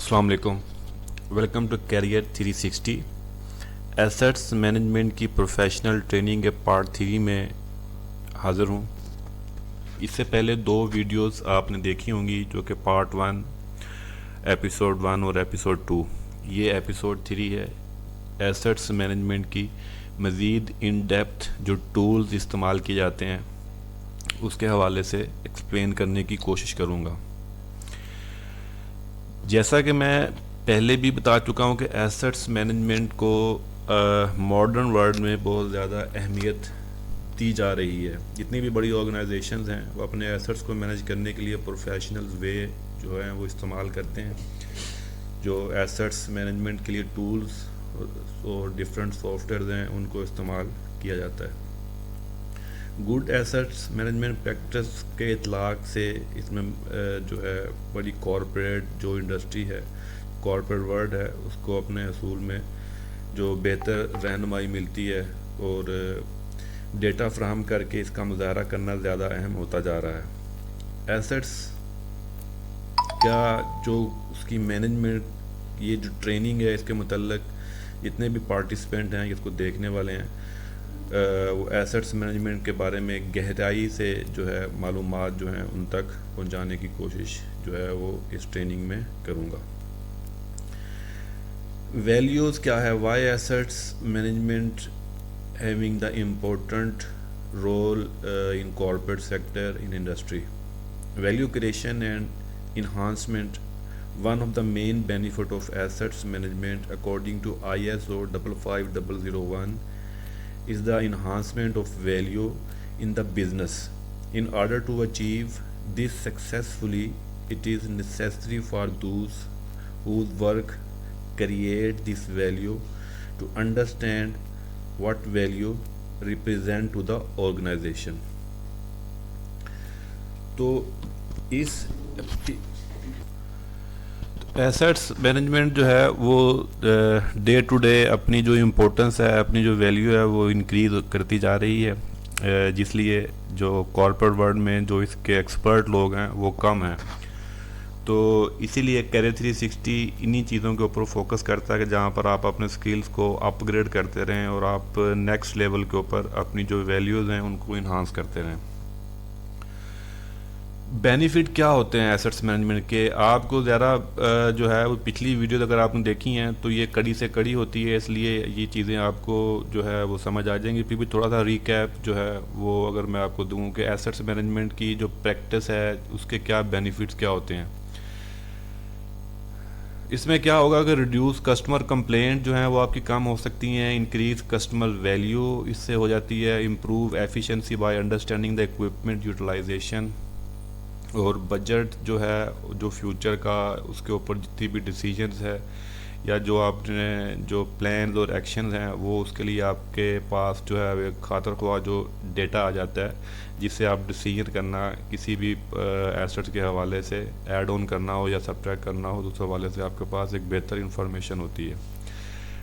السلام علیکم، welcome to career 360 assets management کی پروفیشنل ٹریننگ کے پارٹ 3 میں حاضر ہوں۔ اس سے پہلے 2 ویڈیوز آپ نے دیکھی ہوں گی جو کہ پارٹ 1 ایپیسوڈ 1 اور ایپیسوڈ 2، یہ ایپیسوڈ 3 ہے۔ ایسٹس مینجمنٹ کی مزید ان ڈیپتھ جو ٹولز استعمال کیے جاتے ہیں اس کے حوالے سے ایکسپلین کرنے کی کوشش کروں گا۔ جیسا کہ میں پہلے بھی بتا چکا ہوں کہ ایسٹس مینجمنٹ کو ماڈرن ورلڈ میں بہت زیادہ اہمیت دی جا رہی ہے۔ جتنی بھی بڑی آرگنائزیشنز ہیں وہ اپنے ایسٹس کو مینیج کرنے کے لیے پروفیشنلز وے جو ہیں وہ استعمال کرتے ہیں، جو ایسٹس مینجمنٹ کے لیے ٹولز اور ڈفرینٹ سافٹ ویئرز ہیں ان کو استعمال کیا جاتا ہے۔ گڈ ایسٹس مینجمنٹ پریکٹس کے اطلاق سے اس میں جو ہے بڑی کارپوریٹ جو انڈسٹری ہے، کارپوریٹ ورلڈ ہے، اس کو اپنے اصول میں جو بہتر رہنمائی ملتی ہے اور ڈیٹا فراہم کر کے اس کا مظاہرہ کرنا زیادہ اہم ہوتا جا رہا ہے۔ ایسٹس کیا جو اس کی مینجمنٹ، یہ جو ٹریننگ ہے اس کے متعلق جتنے بھی پارٹیسپینٹ ہیں اس کو دیکھنے والے ہیں، وہ ایسٹس مینجمنٹ کے بارے میں گہرائی سے جو ہے معلومات جو ہیں ان تک پہنچانے کی کوشش جو ہے وہ اس ٹریننگ میں کروں گا۔ ویلیوز کیا ہے؟ Why assets management having the important role in corporate sector in industry. Value creation and enhancement one of the main benefit of assets management according to ISO 55001 is the enhancement of value in the business. In order to achieve this successfully, it is necessary for those whose work create this value to understand what value represent to the organization. تو اس assets management جو ہے وہ day to day اپنی جو importance ہے، اپنی جو value ہے وہ انکریز کرتی جا رہی ہے، جس لیے جو کارپوریٹ ورلڈ میں جو اس کے ایکسپرٹ لوگ ہیں وہ کم ہیں۔ تو اسی لیے کیریئر 360 انہی چیزوں کے اوپر فوکس کرتا ہے کہ جہاں پر آپ اپنے سکلز کو اپ گریڈ کرتے رہیں اور آپ نیکسٹ لیول کے اوپر اپنی جو ویلیوز ہیں ان کو انہانس کرتے رہیں۔ بینیفٹ کیا ہوتے ہیں ایسٹس مینجمنٹ کے؟ آپ کو ذرا جو ہے وہ پچھلی ویڈیوز اگر آپ نے دیکھی ہیں تو یہ کڑی سے کڑی ہوتی ہے، اس لیے یہ چیزیں آپ کو جو ہے وہ سمجھ آ جائیں گی۔ پھر بھی تھوڑا سا ریکیپ جو ہے وہ اگر میں آپ کو دوں کہ ایسٹس مینجمنٹ کی جو پریکٹس ہے اس کے کیا بینیفٹس کیا ہوتے ہیں۔ اس میں کیا ہوگا کہ ریڈیوس کسٹمر کمپلینٹ جو ہیں وہ آپ کی کم ہو سکتی ہیں، انکریز کسٹمر ویلیو اس سے ہو جاتی ہے، improve efficiency by understanding the equipment utilization, اور بجٹ جو ہے جو فیوچر کا اس کے اوپر جتنی بھی ڈیسیجنز ہے یا جو آپ نے جو پلانز اور ایکشنز ہیں وہ اس کے لیے آپ کے پاس جو ہے ایک خاطر خواہ جو ڈیٹا آ جاتا ہے جس سے آپ ڈیسیجن کرنا کسی بھی ایسٹس کے حوالے سے ایڈ آن کرنا ہو یا سبٹریکٹ کرنا ہو تو اس حوالے سے آپ کے پاس ایک بہتر انفارمیشن ہوتی ہے۔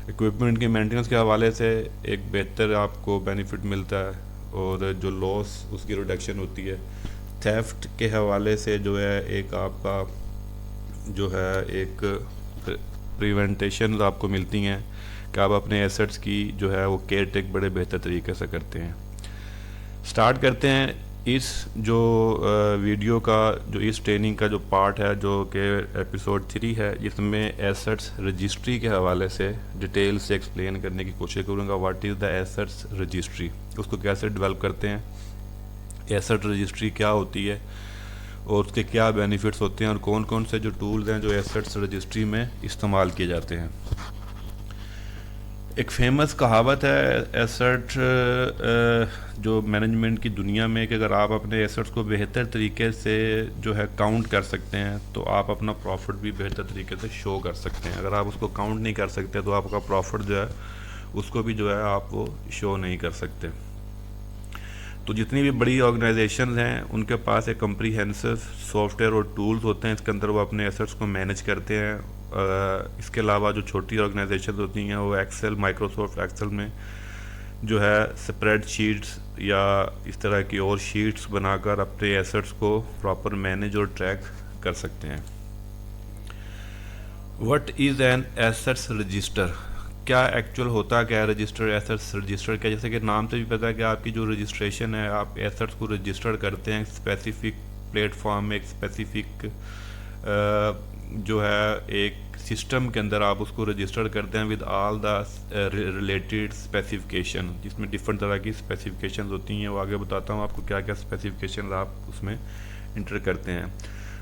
اکوپمنٹ کی مینٹیننس کے حوالے سے ایک بہتر آپ کو بینیفٹ ملتا ہے اور جو لاس اس کی ریڈکشن ہوتی ہے۔ تھیفٹ کے حوالے سے جو ہے ایک آپ کا جو ہے ایک پریونٹیشنز آپ کو ملتی ہیں کہ آپ اپنے ایسٹس کی جو ہے وہ کیئر ٹیک بڑے بہتر طریقے سے کرتے ہیں۔ سٹارٹ کرتے ہیں اس جو ویڈیو کا جو اس ٹریننگ کا جو پارٹ ہے جو کہ ایپیسوڈ 3 ہے، جس میں ایسٹس رجسٹری کے حوالے سے ڈیٹیل سے ایکسپلین کرنے کی کوشش کروں گا۔ What is the assets registry, اس کو کیسے ڈیولپ کرتے ہیں، ایسٹ رجسٹری کیا ہوتی ہے اور اس کے کیا بینیفٹس ہوتے ہیں، اور کون کون سے جو ٹولز ہیں جو ایسٹس رجسٹری میں استعمال کیے جاتے ہیں۔ ایک فیمس کہاوت ہے ایسٹ جو مینجمنٹ کی دنیا میں کہ اگر آپ اپنے ایسٹس کو بہتر طریقے سے جو ہے کاؤنٹ کر سکتے ہیں تو آپ اپنا پروفٹ بھی بہتر طریقے سے شو کر سکتے ہیں۔ اگر آپ اس کو کاؤنٹ نہیں کر سکتے تو آپ کا پروفٹ جو ہے اس کو بھی جو ہے آپ وہ شو نہیں کر سکتے۔ تو جتنی بھی بڑی آرگنائزیشنز ہیں ان کے پاس ایک کمپریہنسو سافٹ ویئر اور ٹولز ہوتے ہیں، اس کے اندر وہ اپنے ایسٹس کو مینیج کرتے ہیں۔ اس کے علاوہ جو چھوٹی آرگنائزیشنز ہوتی ہیں وہ ایکسل، مائکروسافٹ ایکسل میں جو ہے اسپریڈ شیٹس یا اس طرح کی اور شیٹس بنا کر اپنے ایسٹس کو پراپر مینیج اور ٹریک کر سکتے ہیں۔ What is an assets register? کیا ایکچوئل ہوتا کیا ہے رجسٹر ایسٹس رجسٹر کیا؟ جیسے کہ نام سے بھی پتہ ہے کہ آپ کی جو رجسٹریشن ہے، آپ ایسٹس کو رجسٹر کرتے ہیں اسپیسیفک پلیٹ فارم میں، ایک اسپیسیفک جو ہے ایک سسٹم کے اندر آپ اس کو رجسٹر کرتے ہیں with all the related specification, جس میں ڈفرنٹ طرح کی اسپیسیفکیشنز ہوتی ہیں. وہ آگے بتاتا ہوں آپ کو کیا کیا اسپیسیفکیشنز آپ اس میں انٹر کرتے ہیں.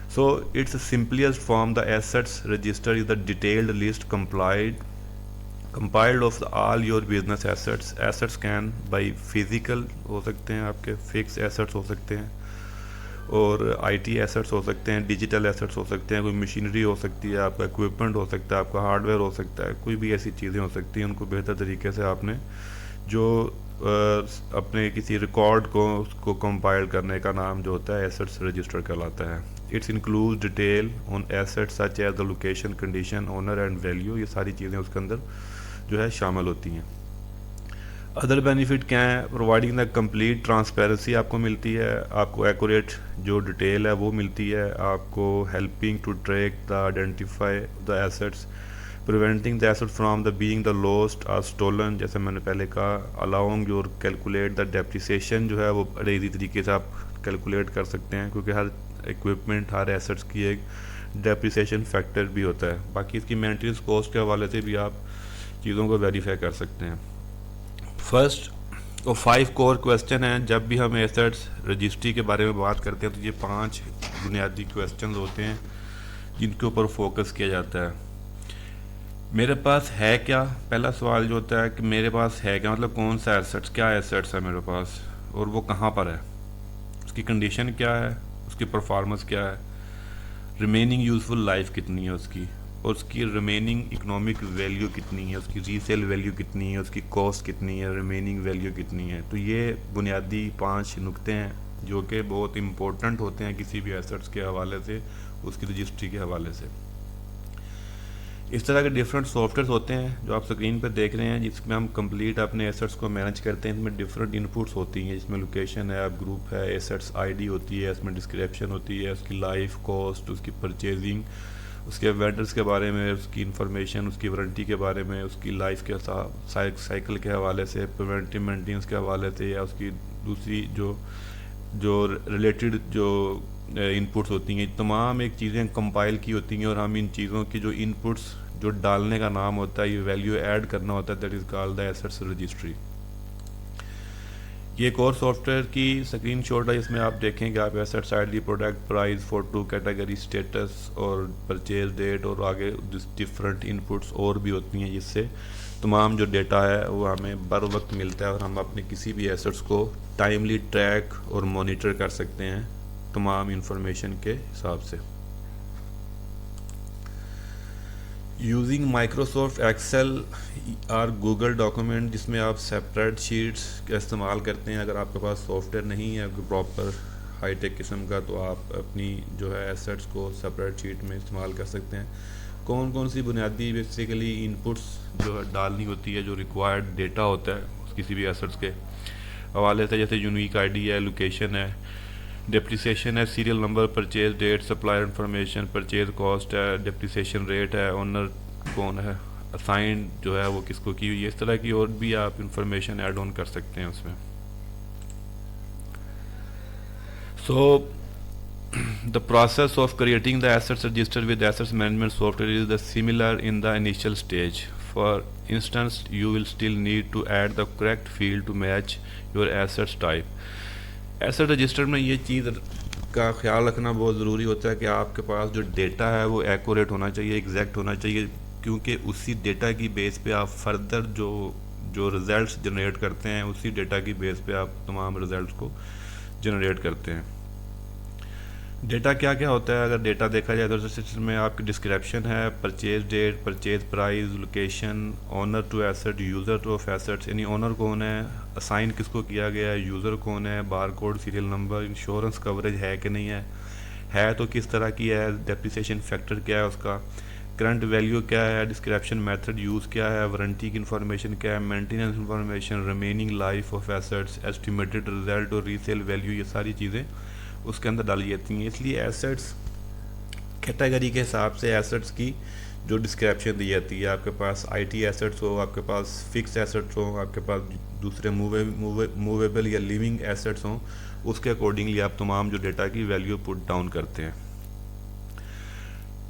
So its simplest form, the assets register, is the detailed list compiled of all your business assets. Assets can by physical ہو سکتے ہیں، آپ کے fixed assets ہو سکتے ہیں، اور IT assets ہو سکتے ہیں، ڈیجیٹل assets ہو سکتے ہیں، کوئی مشینری ہو سکتی ہے، آپ کا equipment ہو سکتا ہے، آپ کا ہارڈ ویئر ہو سکتا ہے، کوئی بھی ایسی چیزیں ہو سکتی ہیں. ان کو بہتر طریقے سے آپ نے جو اپنے کسی ریکارڈ کو اس کو کمپائل کرنے کا نام جو ہوتا ہے ایسٹس رجسٹر کہلاتا ہے. Its include detail on asset such as the location, condition, owner and value. یہ ساری چیزیں اس کے اندر جو ہے شامل ہوتی ہیں. ادر بینیفٹ کیا ہیں؟ پرووائڈنگ دا کمپلیٹ ٹرانسپیرنسی آپ کو ملتی ہے، آپ کو ایکوریٹ جو ڈیٹیل ہے وہ ملتی ہے، آپ کو helping to track the identify the assets, preventing the asset from the being the lost اور اسٹولن، جیسے میں نے پہلے کہا. Allowing your calculate the depreciation جو ہے وہ بڑے ایزی طریقے سے آپ کیلکولیٹ کر سکتے ہیں، کیونکہ ہر ایکوپمنٹ، ہر ایسٹس کی ایک ڈیپریسیشن فیکٹر بھی ہوتا ہے. باقی اس کی مینٹیننس کاسٹ کے حوالے سے بھی آپ چیزوں کو ویریفائی کر سکتے ہیں. فرسٹ اور 5 کور کویسچن ہیں جب بھی ہم ایسٹس رجسٹری کے بارے میں بات کرتے ہیں، تو یہ 5 بنیادی کویسچنز ہوتے ہیں جن کے اوپر فوکس کیا جاتا ہے. میرے پاس ہے کیا؟ پہلا سوال جو ہوتا ہے کہ میرے پاس ہے کیا، مطلب کون سا ایسٹس، کیا ایسٹس ہے میرے پاس اور وہ کہاں پر ہے، اس کی کنڈیشن کیا ہے، اس کی پرفارمنس کیا ہے، ریمیننگ یوزفل لائف کتنی ہے اس کی، اور اس کی ریمیننگ اکنامک ویلیو کتنی ہے، اس کی ری سیل ویلیو کتنی ہے، اس کی کاسٹ کتنی ہے، ریمیننگ ویلیو کتنی ہے. تو یہ بنیادی 5 نقطے ہیں جو کہ بہت امپورٹنٹ ہوتے ہیں کسی بھی ایسٹس کے حوالے سے، اس کی رجسٹری کے حوالے سے. اس طرح کے ڈفرینٹ سافٹ ویئرس ہوتے ہیں جو آپ اسکرین پہ دیکھ رہے ہیں، جس میں ہم کمپلیٹ اپنے ایسٹس کو مینیج کرتے ہیں. اس میں ڈفرینٹ انپوٹس ہوتی ہیں، جس میں لوکیشن ہے، گروپ ہے، ایسٹس ID ہوتی ہے، اس میں ڈسکرپشن ہوتی ہے، اس کی لائف کاسٹ، اس کی پرچیزنگ، اس کے وینڈرس کے بارے میں، اس کی انفارمیشن، اس کی وارنٹی کے بارے میں، اس کی لائف کے سائیکل کے حوالے سے، پریونٹیو مینٹیننس کے حوالے سے، یا اس کی دوسری جو ریلیٹڈ جو انپوٹس ہوتی ہیں. تمام ایک چیزیں کمپائل کی ہوتی ہیں، اور ہم ان چیزوں کی جو انپوٹس جو ڈالنے کا نام ہوتا ہے، یہ ویلیو ایڈ کرنا ہوتا ہے، that is called the assets registry. یہ ایک اور سافٹ ویئر کی اسکرین شاٹ ہے، اس میں آپ دیکھیں کہ آپ assets ID، product price, photo, category, status اور پرچیز ڈیٹ، اور آگے ڈفرینٹ انپوٹس اور بھی ہوتی ہیں، جس سے تمام جو ڈیٹا ہے وہ ہمیں بر وقت ملتا ہے، اور ہم اپنے کسی بھی ایسٹس کو ٹائملی ٹریک اور مانیٹر کر سکتے ہیں تمام انفارمیشن کے حساب سے. یوزنگ مائکروسافٹ ایکسل اور گوگل ڈاکومنٹ، جس میں آپ سپریڈ شیٹس کا استعمال کرتے ہیں. اگر آپ کے پاس سافٹ ویئر نہیں ہے پراپر ہائی ٹیک قسم کا، تو آپ اپنی جو ہے ایسٹس کو سپریڈ شیٹ میں استعمال کر سکتے ہیں. کون کون سی بنیادی بیسیکلی انپوٹس جو ہے ڈالنی ہوتی ہے، جو ریکوائرڈ ڈیٹا ہوتا ہے کسی بھی ایسٹس کے حوالے سے، جیسے یونیک ID ہے، لوکیشن ہے، ڈیپریسیشن ہے، serial number, purchase date, supplier information, purchase cost ہے، ڈیپریسیشن ریٹ ہے، اونر کون ہے، اسائن جو ہے وہ کس کو کی ہوئی ہے. اس طرح کی اور بھی آپ انفارمیشن ایڈ آن کر سکتے ہیں اس میں. سو the process of creating the assets register with assets management software is the similar in the initial stage. For instance, you will still need to add the correct field to match your assets type. Asset register میں یہ چیز کا خیال رکھنا بہت ضروری ہوتا ہے کہ آپ کے پاس جو ڈیٹا ہے وہ ایکوریٹ ہونا چاہیے، ایگزیکٹ ہونا چاہیے، کیونکہ اسی ڈیٹا کی بیس پہ آپ فردر جو ریزلٹس جنریٹ کرتے ہیں، اسی ڈیٹا کی بیس پہ آپ تمام ریزلٹس کو جنریٹ کرتے ہیں. ڈیٹا کیا کیا ہوتا ہے؟ اگر ڈیٹا دیکھا جائے تو سسٹم میں آپ کی ڈسکرپشن ہے، purchase date, purchase price, location, owner to asset, user to of assets, یعنی اونر کون ہے، اسائن کس کو کیا گیا ہے، یوزر کون ہے، bar code, serial number, insurance coverage ہے کہ نہیں ہے تو کس طرح کی ہے، ڈیپریسیشن فیکٹر کیا ہے اس کا، کرنٹ ویلیو کیا ہے، ڈسکرپشن میتھڈ یوز کیا ہے، وارنٹی کی انفارمیشن کیا ہے، maintenance information, remaining life of assets, estimated result اور ریسیل ویلیو، یہ ساری چیزیں اس کے اندر ڈالی جاتی ہیں. اس لیے ایسٹس کیٹیگری کے حساب سے ایسٹس کی جو ڈسکرپشن دی جاتی ہے. آپ کے پاس آئی ٹی ایسٹس ہو, آپ کے پاس فکس ایسٹس ہوں, آپ کے پاس دوسرے موویبل یا لیونگ ایسٹس ہوں, اس کے اکارڈنگلی آپ تمام جو ڈیٹا کی ویلیو پٹ ڈاؤن کرتے ہیں.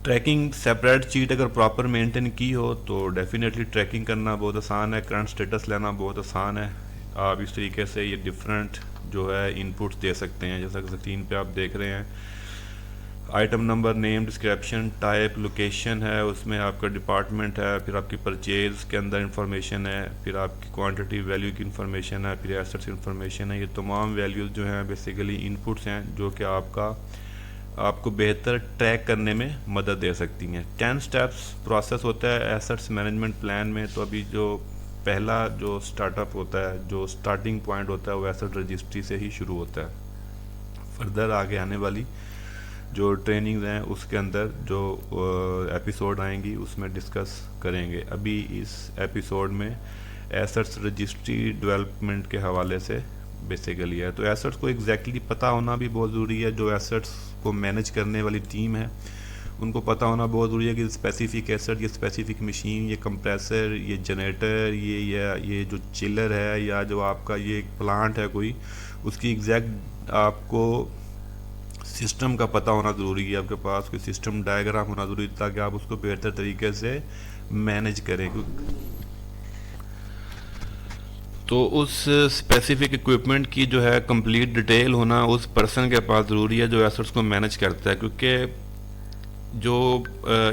ٹریکنگ سیپریٹ چیٹ اگر پراپر مینٹین کی ہو تو ڈیفینیٹلی ٹریکنگ کرنا بہت آسان ہے, کرنٹ سٹیٹس لینا بہت آسان ہے. آپ اس طریقے سے یہ ڈفرینٹ جو ہے ان پٹس دے سکتے ہیں, جیسا کہ اسکرین پہ آپ دیکھ رہے ہیں. آئٹم نمبر, نیم, ڈسکرپشن, ٹائپ, لوکیشن ہے, اس میں آپ کا ڈپارٹمنٹ ہے, پھر آپ کی پرچیز کے اندر انفارمیشن ہے, پھر آپ کی کوانٹٹی ویلیو کی انفارمیشن ہے, پھر ایسٹس انفارمیشن ہے. یہ تمام ویلیوز جو ہیں بیسیکلی ان پٹس ہیں جو کہ آپ کو بہتر ٹریک کرنے میں مدد دے سکتی ہیں. 10 سٹیپس پروسیس ہوتا ہے ایسٹس مینجمنٹ پلان میں. تو ابھی جو پہلا جو سٹارٹ اپ ہوتا ہے, جو سٹارٹنگ پوائنٹ ہوتا ہے, وہ ایسٹ رجسٹری سے ہی شروع ہوتا ہے. فردر آگے آنے والی جو ٹریننگز ہیں اس کے اندر جو ایپیسوڈ آئیں گی اس میں ڈسکس کریں گے. ابھی اس ایپیسوڈ میں ایسٹس رجسٹری ڈیولپمنٹ کے حوالے سے بیسیکلی ہے. تو ایسٹس کو ایگزیکٹلی پتہ ہونا بھی بہت ضروری ہے. جو ایسٹس کو مینیج کرنے والی ٹیم ہے ان کو پتہ ہونا بہت ضروری ہے کہ اسپیسیفک ایسٹ, یہ اسپیسیفک مشین, یہ کمپریسر, یہ جنریٹر, یہ جو چلر ہے, یا جو آپ کا یہ پلانٹ ہے کوئی, اس کی ایگزیکٹ آپ کو سسٹم کا پتہ ہونا ضروری ہے. آپ کے پاس کوئی سسٹم ڈائیگرام ہونا ضروری ہے تاکہ آپ اس کو بہتر طریقے سے مینیج کریں. تو اس اسپیسیفک اکوپمنٹ کی جو ہے کمپلیٹ ڈیٹیل ہونا اس پرسن کے پاس ضروری ہے جو ایسٹس کو مینیج کرتا ہے, کیونکہ جو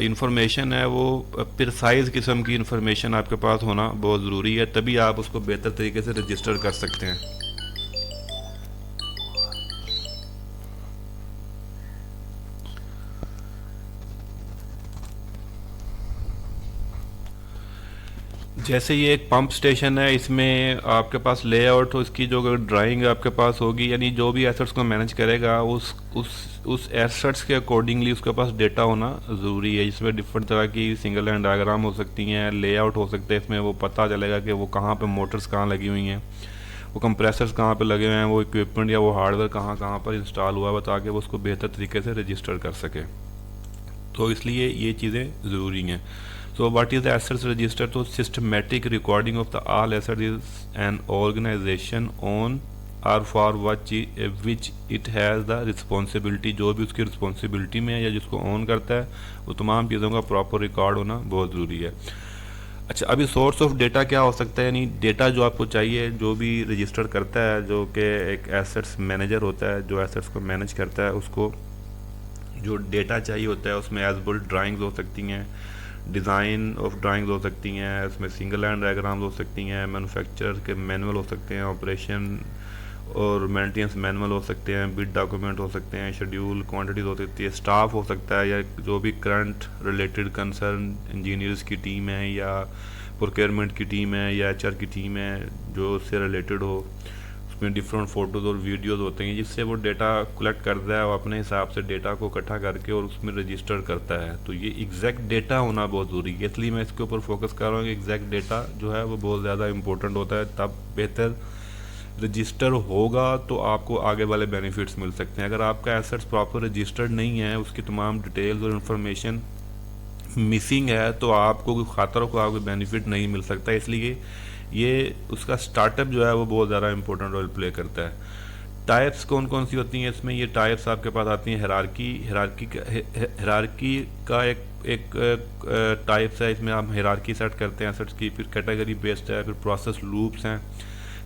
انفارمیشن ہے وہ پرسائز قسم کی انفارمیشن آپ کے پاس ہونا بہت ضروری ہے, تبھی آپ اس کو بہتر طریقے سے رجسٹر کر سکتے ہیں. جیسے یہ ایک پمپ سٹیشن ہے, اس میں آپ کے پاس لے آؤٹ ہو, اس کی جو ڈرائنگ آپ کے پاس ہوگی, یعنی جو بھی ایسٹس کو مینیج کرے گا اس ایسٹس کے اکارڈنگلی اس کے پاس ڈیٹا ہونا ضروری ہے, جس میں ڈفرنٹ طرح کی سنگل لائن ڈائیگرام ہو سکتی ہیں, لے آؤٹ ہو سکتے ہیں. اس میں وہ پتہ چلے گا کہ وہ کہاں پہ موٹرز کہاں لگی ہوئی ہیں, وہ کمپریسرز کہاں پہ لگے ہوئے ہیں, وہ اکوپمنٹ یا وہ ہارڈ ویئر کہاں پر انسٹال ہوا ہے, تاکہ وہ اس کو بہتر طریقے سے رجسٹر کر سکے. تو اس لیے یہ چیزیں ضروری ہیں. So what is the assets register? تو systematic recording of the all assets is an organization on or for which it has the responsibility. جو بھی اس کی responsibility میں ہے یا جس کو اون کرتا ہے, وہ تمام چیزوں کا پراپر ریکارڈ ہونا بہت ضروری ہے. اچھا, ابھی سورس آف ڈیٹا کیا ہو سکتا ہے, یعنی ڈیٹا جو آپ کو چاہیے, جو بھی رجسٹر کرتا ہے, جو کہ ایک ایسٹس مینیجر ہوتا ہے جو ایسٹس کو مینیج کرتا ہے, اس کو جو ڈیٹا چاہیے ہوتا ہے اس میں ایز بلٹ ڈرائنگز ہو سکتی ہیں, ڈیزائن آف ڈرائنگز ہو سکتی ہیں, اس میں سنگل لائن ڈائیگرامز ہو سکتی ہیں, مینوفیکچر کے مینول ہو سکتے ہیں, آپریشن اور مینٹیننس مینول ہو سکتے ہیں, بڈ ڈاکومنٹ ہو سکتے ہیں, شیڈیول کوانٹٹیز ہو سکتی ہے, اسٹاف ہو سکتا ہے, یا جو بھی کرنٹ ریلیٹڈ کنسرن انجینئرز کی ٹیم ہے, یا پروکیئرمنٹ کی ٹیم ہے, یا ایچ آر کی ٹیم ہے جو اس سے ریلیٹڈ ہو. اس میں ڈفرینٹ فوٹوز اور ویڈیوز ہوتے ہیں جس سے وہ ڈیٹا کلیکٹ کرتا ہے اور اپنے حساب سے ڈیٹا کو اکٹھا کر کے اور اس میں رجسٹر کرتا ہے. تو یہ ایگزیکٹ ڈیٹا ہونا بہت ضروری ہے, اس لیے میں اس کے اوپر فوکس کر رہا ہوں کہ ایگزیکٹ ڈیٹا جو ہے وہ بہت زیادہ امپورٹنٹ ہوتا ہے. تب بہتر رجسٹر ہوگا تو آپ کو آگے والے بینیفٹس مل سکتے ہیں. اگر آپ کا ایسٹس پراپر رجسٹرڈ نہیں ہے, اس کی تمام ڈیٹیلز اور انفارمیشن مسنگ ہے, تو آپ کو خاطر کو آپ کو بینیفٹ نہیں مل سکتا. اس لیے یہ اس کا سٹارٹ اپ جو ہے وہ بہت زیادہ امپورٹنٹ رول پلے کرتا ہے. ٹائپس کون کون سی ہوتی ہیں اس میں, یہ ٹائپس آپ کے پاس آتی ہیں. ہیرارکی کا ایک ٹائپس ہے, اس میں آپ ہیرارکی سیٹ کرتے ہیں ایسٹس کی. پھر کیٹیگری بیسڈ ہے, پھر پروسیس لوپس ہیں,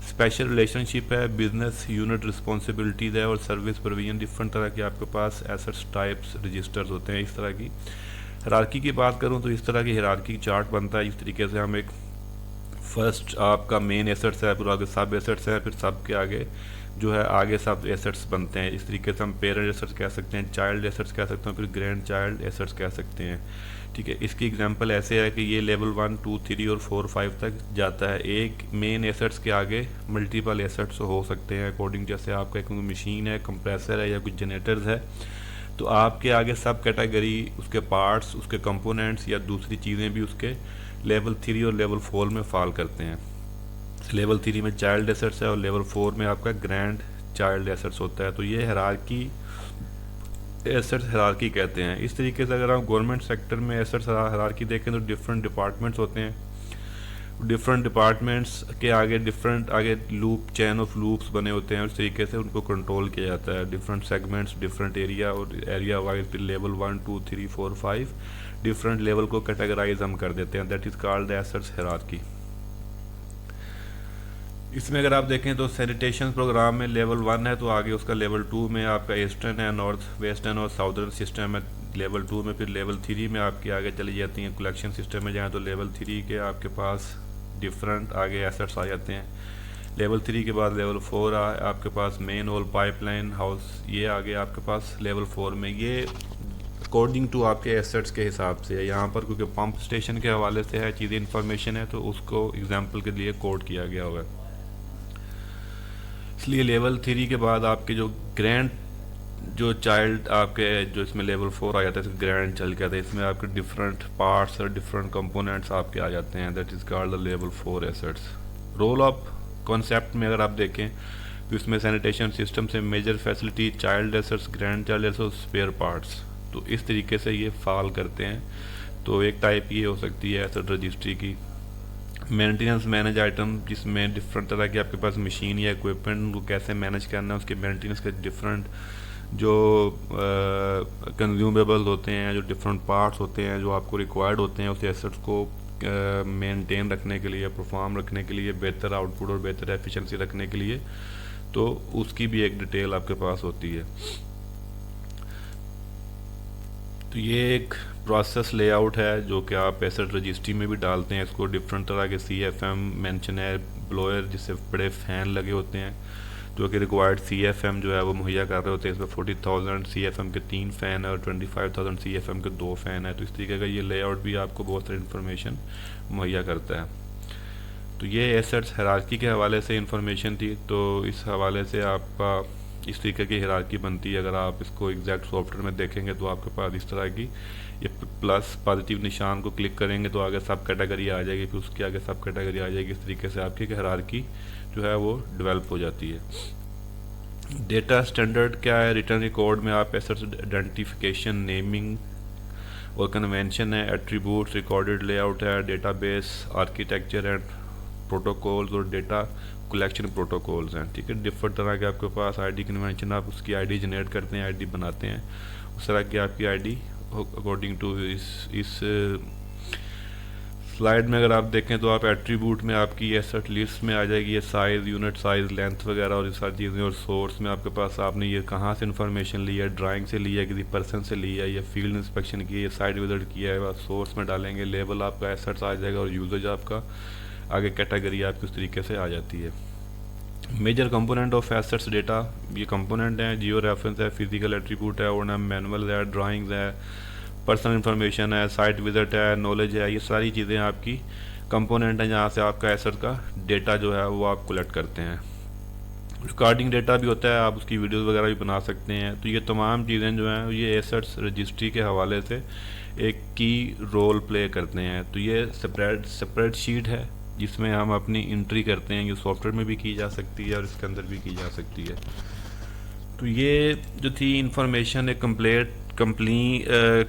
اسپیشل ریلیشن شپ ہے, بزنس یونٹ رسپانسبلٹیز ہے, اور سروس پروویژن. ڈفرنٹ طرح کے آپ کے پاس ایسٹس ٹائپس رجسٹرز ہوتے ہیں. اس طرح کی ہیرارکی کی بات کروں تو اس طرح کی ہیرارکی چارٹ بنتا ہے. اس طریقے سے ہم ایک فرسٹ آپ کا مین ایسٹس ہے, پھر آگے سب ایسٹس ہیں, پھر سب کے آگے جو ہے آگے سب ایسٹس بنتے ہیں. اس طریقے سے ہم پیرنٹ ایسٹس کہہ سکتے ہیں, چائلڈ ایسٹس کہہ سکتے ہیں, پھر گرینڈ چائلڈ ایسٹس کہہ سکتے ہیں. ٹھیک ہے, اس کی ایگزامپل ایسے ہے کہ یہ لیول 1 2 3 اور 4 5 تک جاتا ہے. ایک مین ایسٹس کے آگے ملٹیپل ایسٹس ہو سکتے ہیں اکارڈنگ, جیسے آپ کا کوئی مشین ہے, کمپریسر ہے, یا کچھ جنریٹرز ہے, تو آپ کے آگے سب کیٹیگری, اس کے پارٹس, اس کے کمپوننٹس یا دوسری چیزیں بھی اس کے لیول 3 اور لیول 4 میں فال کرتے ہیں. لیول 3 میں چائلڈ ایسٹس ہے اور لیول 4 میں آپ کا گرینڈ چائلڈ ایسٹس ہوتا ہے. تو یہ ہیرارکی ایسٹس ہیرارکی کہتے ہیں. اس طریقے سے اگر آپ گورنمنٹ سیکٹر میں ایسٹس ہیرارکی دیکھیں تو ڈفرینٹ ڈپارٹمنٹس ہوتے ہیں. ڈفرینٹ ڈپارٹمنٹس کے آگے لوپ چین آف لوپس بنے ہوتے ہیں. اس طریقے سے ان کو کنٹرول کیا جاتا ہے. ڈفرینٹ سیگمنٹس ڈفرینٹ ایریا اور ایریا وائز پھر لیول 1 2 3 4 5 ڈفرینٹ لیول کو کیٹیگرائز ہم کر دیتے ہیں. That is called assets hierarchy. اس میں اگر آپ دیکھیں تو سینیٹیشن پروگرام میں لیول 1 ہے تو آگے اس کا لیول 2 میں آپ کا ایسٹرن ہے, نارتھ ویسٹرن اور ساؤدرن سسٹم ہے لیول 2 میں. پھر لیول 3 میں آپ کی آگے چلی جاتی ہیں. کلیکشن سسٹم میں جائیں تو لیول 3 کے آپ کے پاس ڈفرینٹ آگے ایسٹس آ جاتے ہیں. لیول 3 کے بعد لیول 4 آپ کے پاس مین ہول پائپ لائن ہاؤس, یہ آگے آپ کے پاس لیول 4 میں. یہ اکارڈنگ ٹو آپ کے ایسٹس کے حساب سے ہے. یہاں پر کیونکہ پمپ اسٹیشن کے حوالے سے ہے چیزیں انفارمیشن ہے تو اس کو ایگزامپل کے لیے کوڈ کیا گیا ہوا ہے. اس لیے لیول 3 کے بعد آپ کے جو گرینڈ جو چائلڈ آپ کے جو اس میں لیول 4 آ جاتا ہے گرینڈ چل کے آتا ہے. اس میں آپ کے ڈفرینٹ پارٹس اور ڈفرینٹ کمپوننٹس آپ کے آ جاتے ہیں. That is called the level 4 assets. Role of concept میں اگر آپ دیکھیں تو اس میں سینیٹیشن سسٹم سے major facility child assets grandchild assets اور اسپیئر پارٹس, تو اس طریقے سے یہ فال کرتے ہیں. تو ایک ٹائپ یہ ہو سکتی ہے ایسٹ رجسٹری کی. مینٹیننس مینج آئٹم جس میں ڈفرینٹ طرح کی آپ کے پاس مشین یا اکوپمنٹ کو کیسے مینج کرنا ہے, اس کے مینٹیننس کے ڈفرینٹ جو کنزیومیبل ہوتے ہیں, جو ڈفرینٹ پارٹس ہوتے ہیں جو آپ کو ریکوائرڈ ہوتے ہیں اس ایسٹس کو مینٹین رکھنے کے لیے, پرفارم رکھنے کے لیے, بہتر آؤٹ پٹ اور بہتر ایفیشنسی رکھنے کے لیے, تو اس کی بھی ایک ڈیٹیل آپ کے پاس ہوتی ہے. تو یہ ایک پروسیس لے آؤٹ ہے جو کہ آپ ایسٹ رجسٹری میں بھی ڈالتے ہیں. اس کو ڈفرینٹ طرح کے سی ایف ایم مینشن ہے, بلوئر جس سے بڑے فین لگے ہوتے ہیں جو کہ ریکوائرڈ سی ایف ایم جو ہے وہ مہیا کر رہے ہوتے ہیں. اس میں 40,000 سی ایف ایم کے 3 فین ہے اور 25,000 سی ایف ایم کے 2 فین ہے. تو اس طریقے کا یہ لے آؤٹ بھی آپ کو بہت ساری انفارمیشن مہیا کرتا ہے. تو یہ ایسٹس ہیرارکی کے حوالے سے انفارمیشن تھی. تو اس حوالے سے آپ کا اس طریقے کی ہیرارکی بنتی ہے. اگر آپ اس کو ایگزیکٹ سافٹ ویئر میں دیکھیں گے تو آپ کے پاس اس طرح کی یہ پلس پازیٹیو نشان کو کلک کریں گے تو آگے سب کیٹیگری آ جائے گی, پھر اس کے آگے سب کیٹیگری آ جائے گی. اس طریقے سے آپ کی ہیرارکی جو ہے وہ ڈیولپ ہو جاتی ہے. ڈیٹا اسٹینڈرڈ کیا ہے؟ ریٹرن ریکارڈ میں آپ ایسٹس آئیڈینٹیفیکیشن نیمنگ اور کنونشن ہے, ایٹریبیوٹس ریکارڈڈ لے آؤٹ ہے, data base architecture and protocols اور ڈیٹا کلیکشن پروٹوکولز ہیں. ٹھیک ہے, ڈفرنٹ طرح کے آپ کے پاس آئی ڈی کنونشن, آپ اس کی آئی ڈی جنریٹ کرتے ہیں, آئی ڈی بناتے ہیں, اس طرح کی آپ کی آئی ڈی اکارڈنگ ٹو اس سلائڈ میں اگر آپ دیکھیں تو آپ ایٹریبیوٹ میں آپ کی ایسٹ لسٹ میں آ جائے گی یہ سائز, یونٹ سائز, لینتھ وغیرہ اور یہ ساری چیزیں. اور سورس میں آپ کے پاس آپ نے یہ کہاں سے انفارمیشن لی ہے, ڈرائنگ سے لی ہے, کسی پرسن سے لی ہے, یا فیلڈ انسپیکشن کی ہے, سائٹ وزٹ کیا ہے, آپ سورس میں ڈالیں گے, لیبل آپ کا ایسٹس آ جائے گا اور یوزیج آپ کا آگے کیٹیگری آپ کی اس طریقے سے آ جاتی ہے. Major component of assets data, یہ کمپوننٹ ہیں, جیو ریفرنس ہے, فزیکل ایٹریبیوٹ ہے, اور مینول ہے, ڈرائنگز ہے, پرسنل انفارمیشن ہے, سائٹ وزٹ ہے, نالج ہے. یہ ساری چیزیں آپ کی کمپوننٹ ہیں جہاں سے آپ کا ایسٹ کا ڈیٹا جو ہے وہ آپ کلیکٹ کرتے ہیں. ریکارڈنگ ڈیٹا بھی ہوتا ہے, آپ اس کی ویڈیوز وغیرہ بھی بنا سکتے ہیں. تو یہ تمام چیزیں جو ہیں یہ ایسٹس رجسٹری کے حوالے سے ایک کی رول پلے کرتے ہیں. تو یہ سپریٹ شیٹ ہے جس میں ہم اپنی انٹری کرتے ہیں. یہ سافٹ ویئر میں بھی کی جا سکتی ہے اور اس کے اندر بھی کی جا سکتی ہے. تو یہ جو تھی انفارمیشن ایک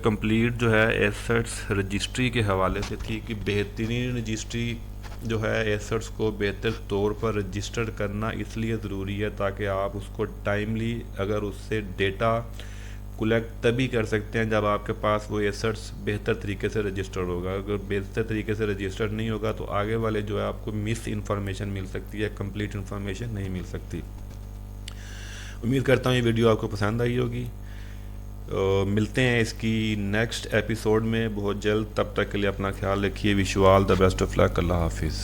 کمپلیٹ جو ہے ایسٹس رجسٹری کے حوالے سے تھی کہ بہترین رجسٹری جو ہے ایسٹس کو بہتر طور پر رجسٹر کرنا اس لیے ضروری ہے تاکہ آپ اس کو ٹائملی اگر اس سے ڈیٹا کلیکٹ تبھی کر سکتے ہیں جب آپ کے پاس وہ ایسٹس بہتر طریقے سے رجسٹر ہوگا. اگر بہتر طریقے سے رجسٹر نہیں ہوگا تو آگے والے جو ہے آپ کو مس انفارمیشن مل سکتی ہے, کمپلیٹ انفارمیشن نہیں مل سکتی. امید کرتا ہوں یہ ویڈیو آپ کو پسند آئی ہوگی. ملتے ہیں اس کی نیکسٹ ایپیسوڈ میں بہت جلد. تب تک کے لیے اپنا خیال رکھیے. Wish you all the best of luck. اللہ حافظ.